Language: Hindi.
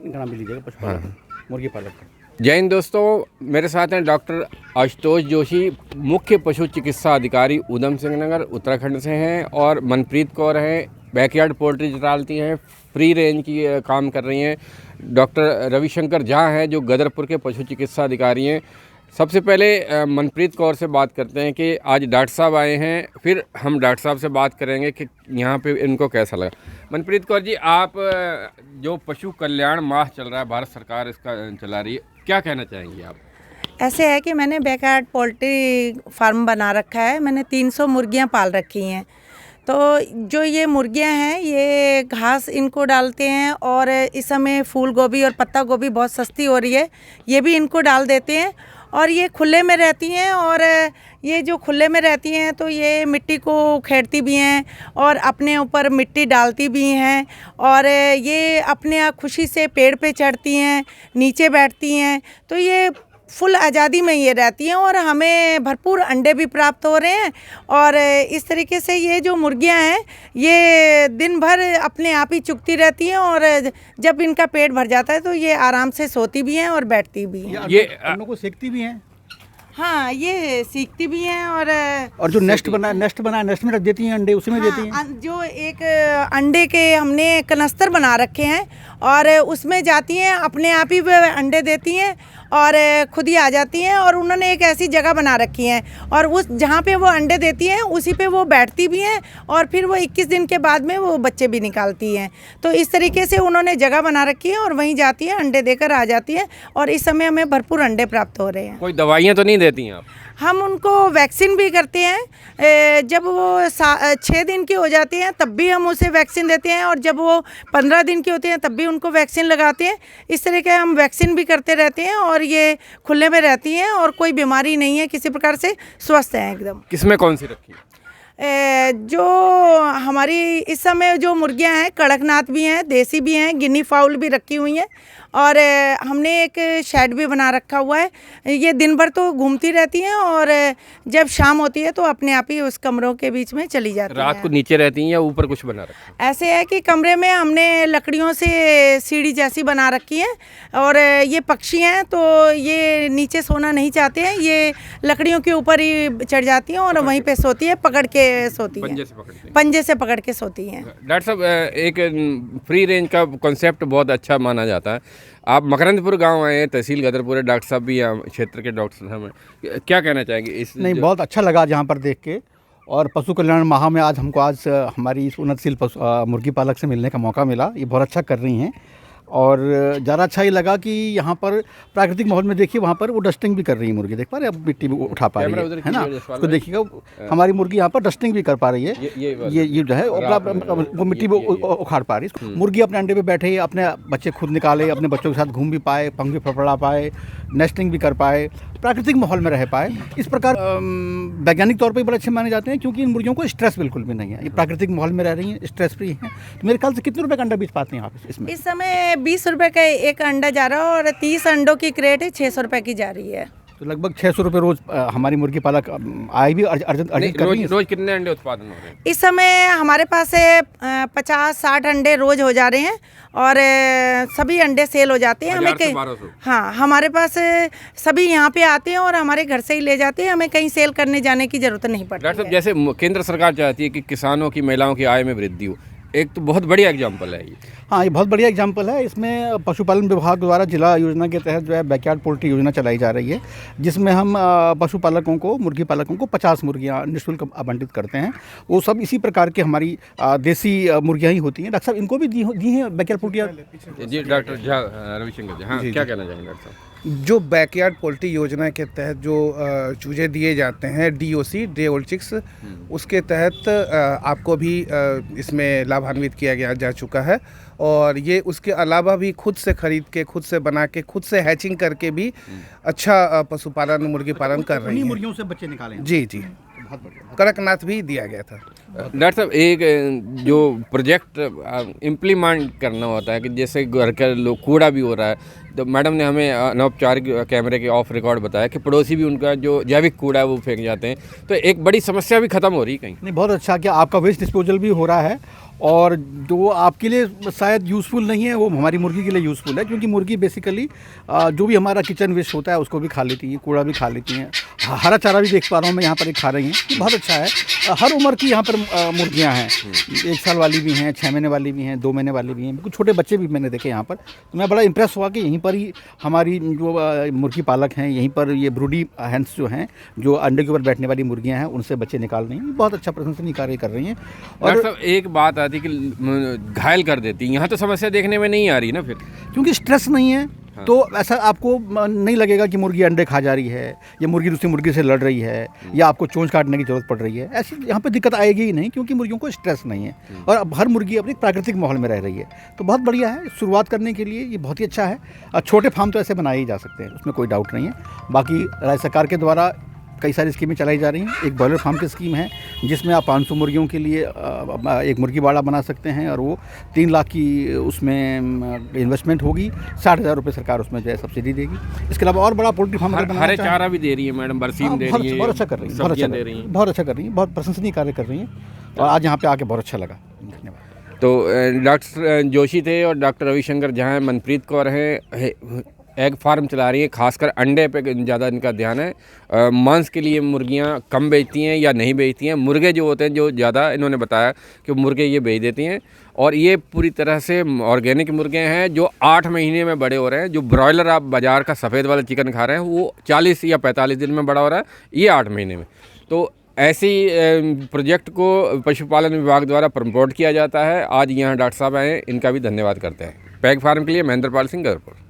इनका नाम भी लीजिएगा, पशुपालक मुर्गी पालक का। जय हिंद दोस्तों, मेरे साथ हैं डॉक्टर आशुतोष जोशी, मुख्य पशु चिकित्सा अधिकारी ऊधम सिंह नगर उत्तराखंड से हैं, और मनप्रीत कौर हैं, बैकयार्ड पोल्ट्री चलाती हैं, फ्री रेंज की काम कर रही हैं। डॉक्टर रविशंकर झा हैं जो गदरपुर के पशु चिकित्सा अधिकारी हैं। सबसे पहले मनप्रीत कौर से बात करते हैं कि आज डॉक्टर साहब आए हैं, फिर हम डॉक्टर साहब से बात करेंगे कि यहाँ पे इनको कैसा लगा। मनप्रीत कौर जी, आप जो पशु कल्याण माह चल रहा है, भारत सरकार इसका चला रही है, क्या कहना चाहेंगी आप? ऐसे है कि मैंने बैकयार्ड पोल्ट्री फार्म बना रखा है। मैंने 300 मुर्गियाँ पाल रखी हैं। तो जो ये मुर्गियाँ हैं, ये घास इनको डालते हैं, और इस समय फूल गोभी और पत्ता गोभी बहुत सस्ती हो रही है, ये भी इनको डाल देते हैं। और ये खुले में रहती हैं, और ये जो खुले में रहती हैं तो ये मिट्टी को उखेड़ती भी हैं और अपने ऊपर मिट्टी डालती भी हैं, और ये अपने आप खुशी से पेड़ पे चढ़ती हैं, नीचे बैठती हैं। तो ये फुल आज़ादी में ये रहती हैं, और हमें भरपूर अंडे भी प्राप्त हो रहे हैं। और इस तरीके से ये जो मुर्गियां हैं, ये दिन भर अपने आप ही चुगती रहती हैं, और जब इनका पेट भर जाता है तो ये आराम से सोती भी हैं और बैठती भी हैं। ये अंडों को सेकती भी हैं? हाँ, ये सीखती भी हैं। और जो नेस्ट में रख देती हैं अंडे, उसी में देती हैं? जो एक अंडे के हमने कनस्तर बना रखे हैं, और उसमें जाती हैं, अपने आप ही अंडे देती हैं और खुद ही आ जाती हैं। और उन्होंने एक ऐसी जगह बना रखी है, और उस जहाँ पे वो अंडे देती हैं उसी पे वो बैठती भी हैं, और फिर वो 21 दिन के बाद में वो बच्चे भी निकालती हैं। तो इस तरीके से उन्होंने जगह बना रखी है, और वहीं जाती हैं, अंडे देकर आ जाती हैं, और इस समय हमें भरपूर अंडे प्राप्त हो रहे हैं। कोई दवाइयाँ तो नहीं देती हैं आप? हम उनको वैक्सीन भी करते हैं। जब वो 6 दिन की हो जाती हैं तब भी हम उसे वैक्सीन देते हैं, और जब वो 15 दिन की होती हैं तब भी उनको वैक्सीन लगाते हैं। इस तरह के हम वैक्सीन भी करते रहते हैं, और ये खुले में रहती हैं और कोई बीमारी नहीं है, किसी प्रकार से स्वस्थ हैं एकदम। किसमें कौन सी रखी है? जो हमारी इस समय जो मुर्गियां हैं, कड़कनाथ भी हैं, देसी भी हैं, गिनी फाउल भी रखी हुई हैं, और हमने एक शेड भी बना रखा हुआ है। ये दिन भर तो घूमती रहती हैं, और जब शाम होती है तो अपने आप ही उस कमरों के बीच में चली जाती हैं। रात को नीचे रहती हैं या ऊपर कुछ बना रखा है? ऐसे है कि कमरे में हमने लकड़ियों से सीढ़ी जैसी बना रखी है, और ये पक्षी हैं तो ये नीचे सोना नहीं चाहते हैं, ये लकड़ियों के ऊपर ही चढ़ जाती हैं और वहीं पे सोती है, पकड़ के सोती है, पंजे से पकड़ के सोती हैं। डॉक्टर साहब, एक फ्री रेंज का कॉन्सेप्ट बहुत अच्छा माना जाता है। आप मकरंदपुर गांव आए हैं, तहसील गदरपुर है, डॉक्टर साहब भी यहाँ क्षेत्र के डॉक्टर साहब हैं, क्या कहना चाहेंगे इस? नहीं, बहुत अच्छा लगा जहाँ पर देख के, और पशु कल्याण माह में आज हमारी इस उन्नतशील मुर्गी पालक से मिलने का मौका मिला। ये बहुत अच्छा कर रही हैं, और ज़्यादा अच्छा ही लगा कि यहाँ पर प्राकृतिक माहौल में देखिए, वहाँ पर वो डस्टिंग भी कर रही है मुर्गी, देख पा रहे हैं, अब मिट्टी भी उठा पा रही है ना, उसको देखिएगा, हमारी मुर्गी यहाँ पर डस्टिंग भी कर पा रही है, ये जो है वो मिट्टी भी उखाड़ पा रही है। मुर्गी अपने अंडे पे बैठे, अपने बच्चे खुद निकाले, अपने बच्चों के साथ घूम भी पाए, पंख भी फड़फड़ा पाए, नेस्टिंग भी कर पाए, प्राकृतिक माहौल में रह पाए। इस प्रकार वैज्ञानिक तौर पर बड़े अच्छे माने जाते हैं, क्योंकि इन मुर्गियों को स्ट्रेस बिल्कुल भी नहीं है, ये प्राकृतिक माहौल में रह रही हैं, स्ट्रेस फ्री हैं। तो मेरे ख्याल से कितने रुपए का अंडा बेच पाते हैं आप इसमें? इस समय 20 रुपये का एक अंडा जा रहा है, और 30 अंडों की क्रेट 600 रुपये की जा रही है। तो लगभग 600 रुपये रोज हमारी मुर्गी पालक आय भी अर्जित कर रही है। रोज कितने अंडे उत्पादन हो रहे हैं इस समय? हमारे पास 50-60 अंडे रोज हो जा रहे हैं, और सभी अंडे सेल हो जाते हैं। हमें कहीं, हाँ, हमारे पास सभी यहाँ पे आते हैं और हमारे घर से ही ले जाते हैं, हमें कहीं सेल करने जाने की जरूरत नहीं पड़ती। डॉक्टर साहब, जैसे केंद्र सरकार चाहती है कि किसानों की, महिलाओं की आय में वृद्धि हो, एक तो बहुत बढ़िया एग्जाम्पल है ये। हाँ, ये बहुत बढ़िया एग्जाम्पल है। इसमें पशुपालन विभाग द्वारा जिला योजना के तहत जो है बैकयार्ड पोल्ट्री योजना चलाई जा रही है, जिसमें हम पशुपालकों को, मुर्गी पालकों को 50 मुर्गियाँ निःशुल्क आवंटित करते हैं। वो सब इसी प्रकार के हमारी देसी मुर्गियाँ ही होती हैं। डॉक्टर साहब, इनको भी दी हैं बैकयार्ड पोल्ट्री? जी डॉक्टर झा, रविशंकर जी, हाँ, क्या कहना चाहेंगे डॉक्टर साहब? जो बैकयार्ड पोल्ट्री योजना के तहत जो चूजे दिए जाते हैं, DOC, डे ओल्ड चिक्स, उसके तहत आपको भी इसमें लाभान्वित किया जा चुका है। और ये उसके अलावा भी खुद से खरीद के, खुद से बना के, खुद से हैचिंग करके भी अच्छा पशुपालन, मुर्गी पालन कर रही हैं। मुर्गियों से बच्चे निकाले? जी, कड़कनाथ भी दिया गया था। डॉक्टर साहब, एक जो प्रोजेक्ट इम्प्लीमेंट करना होता है कि जैसे घर का लोग कूड़ा भी हो रहा है, तो मैडम ने हमें अनौपचारिक कैमरे के ऑफ रिकॉर्ड बताया कि पड़ोसी भी उनका जो जैविक कूड़ा है वो फेंक जाते हैं, तो एक बड़ी समस्या भी खत्म हो रही है कहीं। नहीं, बहुत अच्छा कि आपका वेस्ट डिस्पोजल भी हो रहा है, और जो आपके लिए शायद यूज़फुल नहीं है वो हमारी मुर्गी के लिए यूज़फुल है, क्योंकि मुर्गी बेसिकली जो भी हमारा किचन वेस्ट होता है उसको भी खा लेती है, कूड़ा भी खा लेती हैं। हरा चारा भी देख पा रहा हूँ मैं यहाँ पर एक खा रही हैं, ये बहुत अच्छा है। हर उम्र की यहाँ पर मुर्गियाँ हैं, 1 साल वाली भी हैं, 6 महीने वाली भी हैं, 2 महीने वाली भी हैं, कुछ छोटे बच्चे भी मैंने देखे यहाँ पर। तो मैं बड़ा इंप्रेस हुआ कि यहीं पर ही हमारी जो मुर्गी पालक हैं, यहीं पर ये ब्रूडी हैंस जो हैं, जो अंडे के ऊपर बैठने वाली मुर्गियाँ हैं, उनसे बच्चे निकाल रही हैं। बहुत अच्छा प्रशंसनीय कार्य कर रही हैं। डॉक्टर साहब एक बात आती कि घायल कर देती, यहाँ तो समस्या देखने में नहीं आ रही ना फिर, क्योंकि स्ट्रेस नहीं है तो ऐसा आपको नहीं लगेगा कि मुर्गी अंडे खा जा रही है या मुर्गी दूसरी मुर्गी से लड़ रही है या आपको चोंच काटने की ज़रूरत पड़ रही है। ऐसी यहाँ पे दिक्कत आएगी ही नहीं, क्योंकि मुर्गियों को स्ट्रेस नहीं है और अब हर मुर्गी अपनी प्राकृतिक माहौल में रह रही है। तो बहुत बढ़िया है, शुरुआत करने के लिए ये बहुत ही अच्छा है। और छोटे फार्म तो ऐसे बनाए ही जा सकते हैं, उसमें कोई डाउट नहीं है। बाकी राज्य सरकार के द्वारा कई सारी स्कीमें चलाई जा रही हैं। एक बॉयलर फार्म की स्कीम है जिसमें आप 500 मुर्गियों के लिए एक मुर्गी बाड़ा बना सकते हैं और वो 3 लाख की उसमें इन्वेस्टमेंट होगी, 60,000 रुपये सरकार उसमें जो है सब्सिडी देगी। इसके अलावा और बड़ा पोल्ट्री फार्म हरे चारा भी दे रही है मैडम, बरसीम दे रही है, बहुत अच्छा कर रही है, बहुत अच्छा दे रही हैं, बहुत अच्छा कर रही हैं, बहुत प्रशंसनीय कार्य कर रही हैं और आज यहाँ पे आके बहुत अच्छा लगा। धन्यवाद। तो डॉक्टर जोशी थे और डॉक्टर रविशंकर जहाँ हैं, मनप्रीत कौर हैं, एग फार्म चला रही है, खासकर अंडे पे ज़्यादा इनका ध्यान है। मांस के लिए मुर्गियां कम बेचती हैं या नहीं बेचती हैं। मुर्गे जो होते हैं जो ज़्यादा, इन्होंने बताया कि मुर्गे ये बेच देती हैं और ये पूरी तरह से ऑर्गेनिक मुर्गे हैं जो 8 महीने में बड़े हो रहे हैं। जो ब्रॉयलर आप बाज़ार का सफ़ेद वाला चिकन खा रहे हैं वो 40 या 45 दिन में बड़ा हो रहा है, ये 8 महीने में। तो ऐसी प्रोजेक्ट को पशुपालन विभाग द्वारा प्रमोट किया जाता है। आज यहाँ डॉक्टर साहब आए, इनका भी धन्यवाद करते हैं। पैग फार्म के लिए महेंद्र पाल सिंह, गौरपुर।